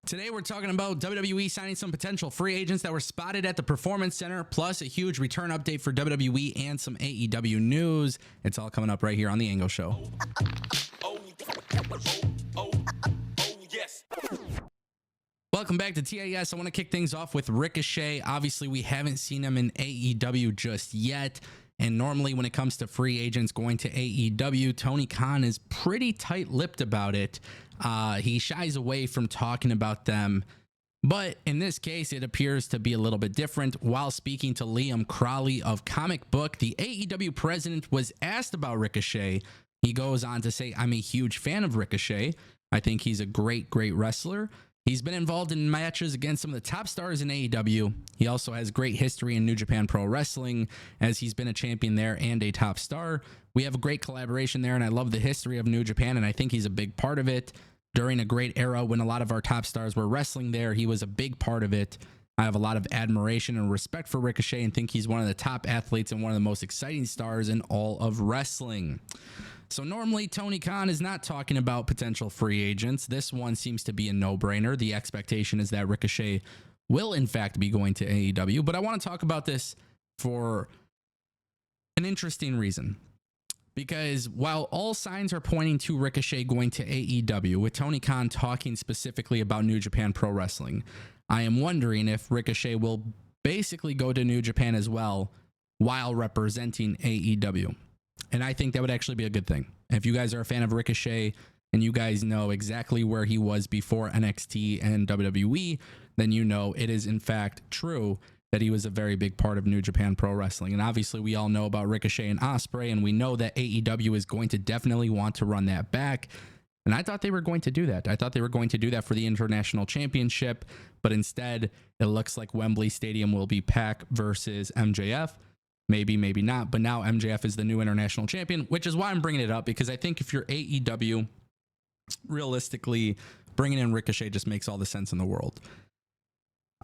Today we're talking about WWE signing some potential free agents that were spotted at the Performance Center, plus a huge return update for WWE and some AEW news. It's all coming up right here on The Angle Show. Welcome back to TAS. I want to kick things off with Ricochet. Obviously, we haven't seen him in AEW just yet. And normally when it comes to free agents going to AEW, Tony Khan is pretty tight-lipped about it. He shies away from talking about them. But in this case, it appears to be a little bit different. While speaking to Liam Crowley of Comic Book, the AEW president was asked about Ricochet. He goes on to say, "I'm a huge fan of Ricochet. I think he's a great wrestler. He's been involved in matches against some of the top stars in AEW. He also has great history in New Japan Pro Wrestling, as he's been a champion there and a top star. We have a great collaboration there, and I love the history of New Japan, and I think he's a big part of it. During a great era when a lot of our top stars were wrestling there, he was a big part of it. I have a lot of admiration and respect for Ricochet and think he's one of the top athletes and one of the most exciting stars in all of wrestling." So normally Tony Khan is not talking about potential free agents. This one seems to be a no-brainer. The expectation is that Ricochet will in fact be going to AEW, but I want to talk about this for an interesting reason. Because while all signs are pointing to Ricochet going to AEW, with Tony Khan talking specifically about New Japan Pro Wrestling, I am wondering if Ricochet will basically go to New Japan as well while representing AEW. And I think that would actually be a good thing. If you guys are a fan of Ricochet and you guys know exactly where he was before NXT and WWE, then you know it is in fact true that he was a very big part of New Japan Pro Wrestling. And obviously we all know about Ricochet and Ospreay, and we know that AEW is going to definitely want to run that back. And I thought they were going to do that. I thought they were going to do that for the International Championship, but instead it looks like Wembley Stadium will be Pac versus MJF. Maybe, maybe not. But now MJF is the new international champion, which is why I'm bringing it up, because I think if you're AEW, realistically, bringing in Ricochet just makes all the sense in the world.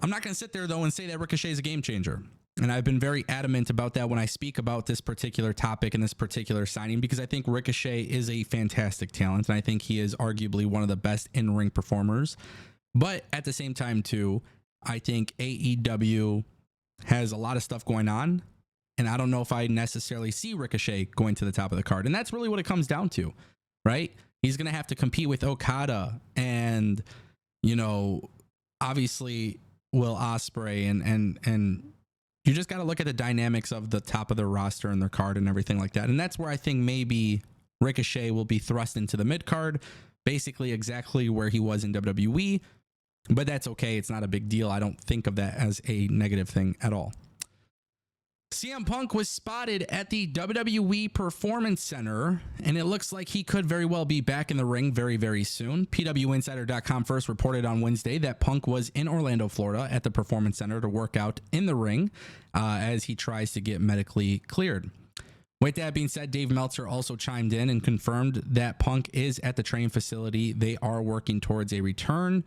I'm not going to sit there, though, and say that Ricochet is a game changer. And I've been very adamant about that when I speak about this particular topic and this particular signing, because I think Ricochet is a fantastic talent, and I think he is arguably one of the best in-ring performers. But at the same time, too, I think AEW has a lot of stuff going on, and I don't know if I necessarily see Ricochet going to the top of the card. And that's really what it comes down to, right? He's going to have to compete with Okada and, you know, obviously Will Ospreay, and you just got to look at the dynamics of the top of their roster and their card and everything like that. And that's where I think maybe Ricochet will be thrust into the mid card, basically exactly where he was in WWE, but that's okay. It's not a big deal. I don't think of that as a negative thing at all. CM Punk was spotted at the WWE Performance Center, and it looks like he could very well be back in the ring very, very soon. PWInsider.com first reported on Wednesday that Punk was in Orlando, Florida at the Performance Center to work out in the ring as he tries to get medically cleared. With that being said, Dave Meltzer also chimed in and confirmed that Punk is at the training facility. They are working towards a return.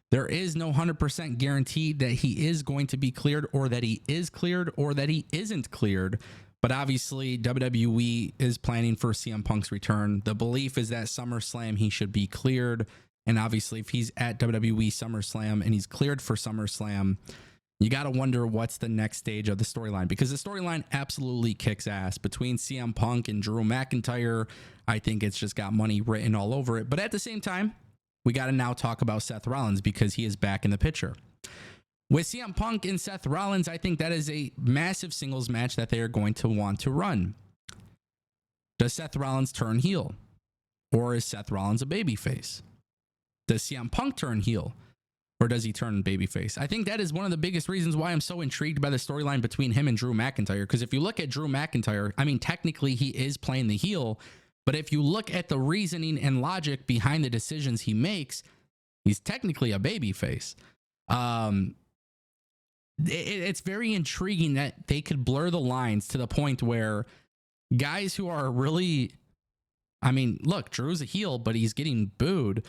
There is no 100% guarantee that he is going to be cleared, or that he is cleared, or that he isn't cleared. But obviously, WWE is planning for CM Punk's return. The belief is that SummerSlam, he should be cleared. And obviously, if he's at WWE SummerSlam and he's cleared for SummerSlam, you got to wonder what's the next stage of the storyline, because the storyline absolutely kicks ass between CM Punk and Drew McIntyre. I think it's just got money written all over it. But at the same time, we got to now talk about Seth Rollins, because he is back in the picture. With CM Punk and Seth Rollins, I think that is a massive singles match that they are going to want to run. Does Seth Rollins turn heel? Or is Seth Rollins a babyface? Does CM Punk turn heel? Or does he turn babyface? I think that is one of the biggest reasons why I'm so intrigued by the storyline between him and Drew McIntyre. Because if you look at Drew McIntyre, I mean, technically he is playing the heel, but if you look at the reasoning and logic behind the decisions he makes, he's technically a babyface. It's very intriguing that they could blur the lines to the point where guys who are really, I mean, look, Drew's a heel, but he's getting booed.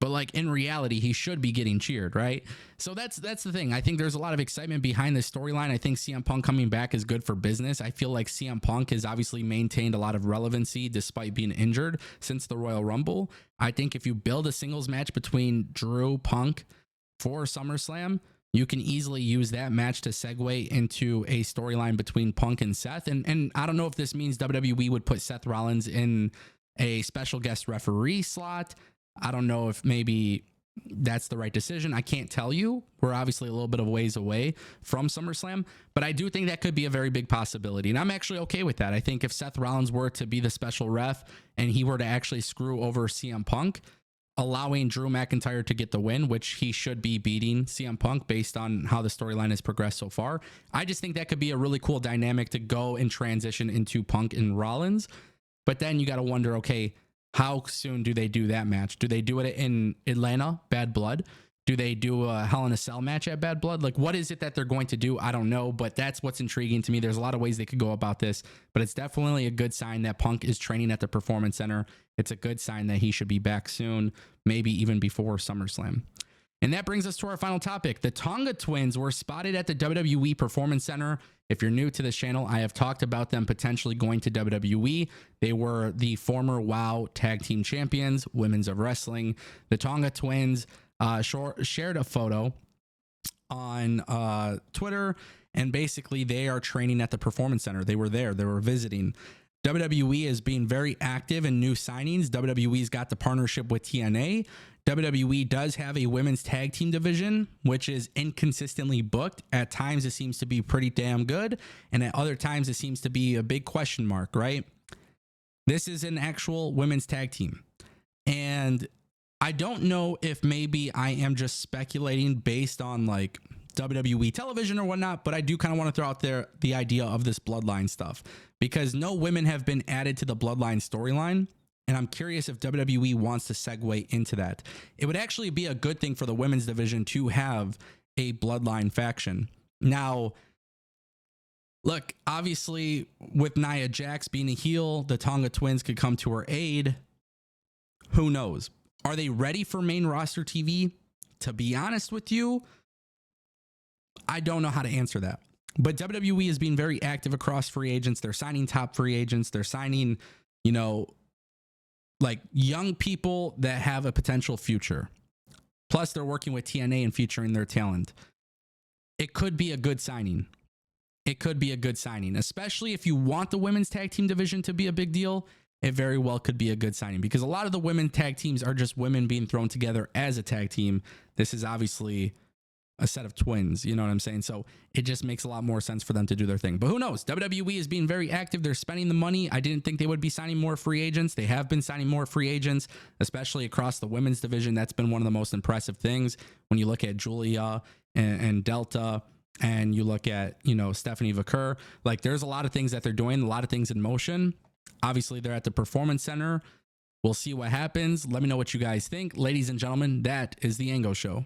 but like in reality, he should be getting cheered, right? So that's the thing. I think there's a lot of excitement behind this storyline. I think CM Punk coming back is good for business. I feel like CM Punk has obviously maintained a lot of relevancy despite being injured since the Royal Rumble. I think if you build a singles match between Drew Punk for SummerSlam, you can easily use that match to segue into a storyline between Punk and Seth. And I don't know if this means WWE would put Seth Rollins in a special guest referee slot. I don't know if maybe that's the right decision. I can't tell you. We're obviously a little bit of ways away from SummerSlam, but I do think that could be a very big possibility. And I'm actually okay with that. I think if Seth Rollins were to be the special ref and he were to actually screw over CM Punk, allowing Drew McIntyre to get the win, which he should be beating CM Punk based on how the storyline has progressed so far. I just think that could be a really cool dynamic to go and transition into Punk and Rollins. But then you got to wonder, okay, how soon do they do that match? Do they do it in Atlanta, Bad Blood? Do they do a Hell in a Cell match at Bad Blood? Like, what is it that they're going to do? I don't know, but that's what's intriguing to me. There's a lot of ways they could go about this, but it's definitely a good sign that Punk is training at the Performance Center. It's a good sign that he should be back soon, maybe even before SummerSlam. And that brings us to our final topic. The Tonga Twins were spotted at the WWE Performance Center. If you're new to this channel, I have talked about them potentially going to WWE. They were the former WOW Tag Team Champions, Women's of Wrestling. The Tonga Twins shared a photo on Twitter, and basically they are training at the Performance Center. They were there. They were visiting. WWE is being very active in new signings. WWE's got the partnership with TNA. WWE does have a women's tag team division, which is inconsistently booked. At times, it seems to be pretty damn good, and at other times, it seems to be a big question mark, right? This is an actual women's tag team. And I don't know if maybe I am just speculating based on like WWE television or whatnot, but I do kind of want to throw out there the idea of this bloodline stuff because no women have been added to the bloodline storyline. And I'm curious if WWE wants to segue into that. It would actually be a good thing for the women's division to have a bloodline faction. Now, look, obviously with Nia Jax being a heel, the Tonga Twins could come to her aid. Who knows? Are they ready for main roster TV? To be honest with you, I don't know how to answer that. But WWE is being very active across free agents. They're signing top free agents. They're signing, like young people that have a potential future. Plus, they're working with TNA and featuring their talent. It could be a good signing. It could be a good signing, especially if you want the women's tag team division to be a big deal. It very well could be a good signing because a lot of the women tag teams are just women being thrown together as a tag team. This is obviously a set of twins, you know what I'm saying? So it just makes a lot more sense for them to do their thing. But who knows? WWE is being very active. They're spending the money. I didn't think they would be signing more free agents. They have been signing more free agents, especially across the women's division. That's been one of the most impressive things when you look at Julia and Delta and you look at, Stephanie Vaquer. Like there's a lot of things that they're doing, a lot of things in motion. Obviously, they're at the Performance Center. We'll see what happens. Let me know what you guys think. Ladies and gentlemen, that is The Ango Show.